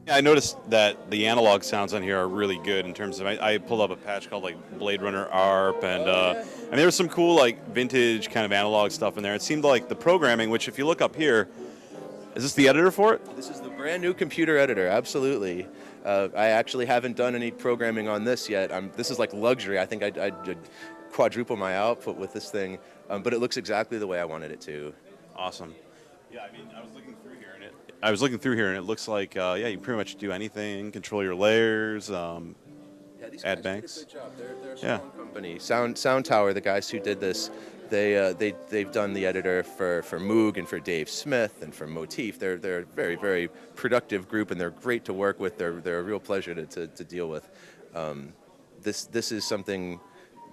Yeah, I noticed that the analog sounds on here are really good in terms of. I pulled up a patch called like Blade Runner ARP, and there was some cool like vintage kind of analog stuff in there. It seemed like the programming, which if you look up here, is this the editor for it? This is the brand new computer editor, absolutely. I actually haven't done any programming on this yet. This is like luxury. I think I'd quadruple my output with this thing, but it looks exactly the way I wanted it to. Awesome. Yeah, I mean, I was looking through here, and it looks like yeah, you pretty much do anything, control your layers, Yeah, these add guys banks. did a good job. They're a Yeah. strong company. Sound Tower, the guys who did this, they've done the editor for Moog and for Dave Smith and for Motif. They're a very, very productive group, and they're great to work with. They're a real pleasure to deal with. This is something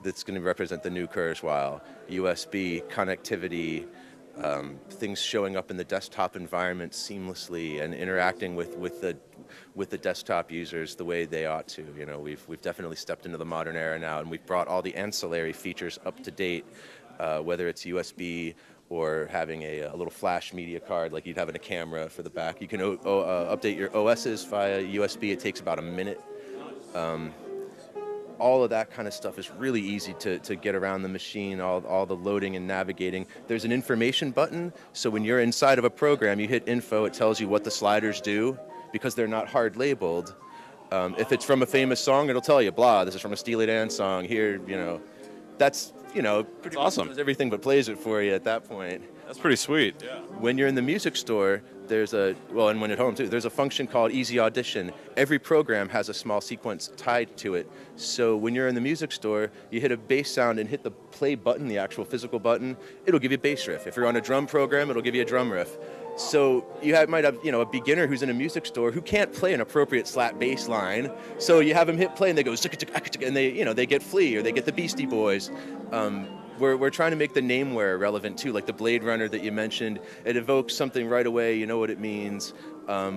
that's going to represent the new Kurzweil. USB connectivity. Things showing up in the desktop environment seamlessly and interacting with the desktop users the way they ought to. You know, we've definitely stepped into the modern era now, and we've brought all the ancillary features up to date, whether it's USB or having a little flash media card like you'd have in a camera for the back. You can update your OSs via USB. It takes about a minute. All of that kind of stuff is really easy to get around the machine, all the loading and navigating. There's an information button, so when you're inside of a program, you hit info, it tells you what the sliders do, because they're not hard labeled. If it's from a famous song, it'll tell you, blah, this is from a Steely Dan song, here, you know. That's, you know, pretty awesome. Does everything but plays it for you at that point. That's pretty sweet. Yeah. When you're in the music store, and when at home too, there's a function called Easy Audition. Every program has a small sequence tied to it. So when you're in the music store, you hit a bass sound and hit the play button, the actual physical button, it'll give you a bass riff. If you're on a drum program, it'll give you a drum riff. So might have a beginner who's in a music store who can't play an appropriate slap bass line. So you have them hit play and they go and they get Flea or they get the Beastie Boys. We're trying to make the nameware relevant too, like the Blade Runner that you mentioned. It evokes something right away. You know what it means,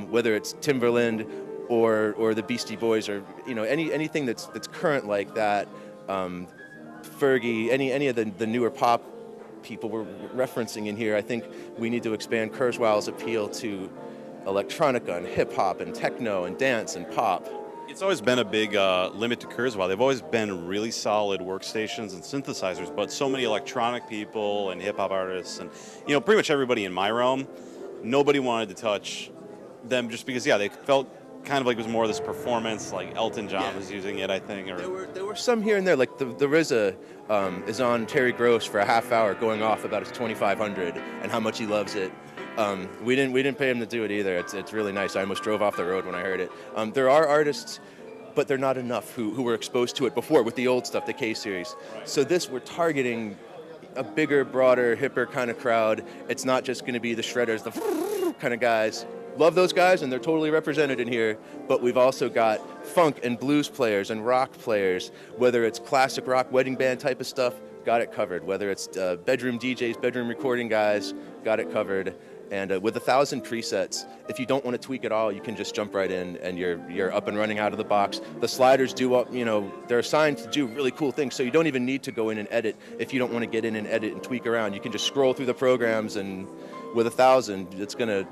whether it's Timberland or the Beastie Boys or anything that's current like that. Fergie, any of the newer pop people we're referencing in here. I think we need to expand Kurzweil's appeal to electronica and hip hop and techno and dance and pop. It's always been a big limit to Kurzweil. They've always been really solid workstations and synthesizers, but so many electronic people and hip-hop artists and, pretty much everybody in my realm, nobody wanted to touch them just because, they felt kind of like it was more of this performance, like Elton John was using it, I think. Or There were some here and there, like the RZA is on Terry Gross for a half hour going off about his 2500 and how much he loves it. We didn't pay him to do it either. It's really nice. I almost drove off the road when I heard it. There are artists, but they're not enough who were exposed to it before with the old stuff, the K series. So we're targeting a bigger, broader, hipper kind of crowd. It's not just going to be the shredders, the kind of guys. Love those guys, and they're totally represented in here, but we've also got funk and blues players and rock players, whether it's classic rock wedding band type of stuff, got it covered. Whether it's bedroom DJs, bedroom recording guys, got it covered. And with 1,000 presets, if you don't want to tweak at all, you can just jump right in and you're up and running out of the box. The sliders they're assigned to do really cool things, so you don't even need to go in and edit if you don't want to get in and edit and tweak around. You can just scroll through the programs, and with 1,000, it's gonna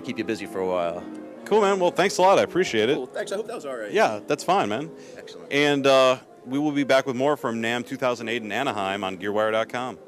keep you busy for a while. Cool, man. Well, thanks a lot. I appreciate it. Cool. Thanks. I hope that was all right. Yeah, that's fine, man. Excellent. And we will be back with more from NAMM 2008 in Anaheim on GearWire.com.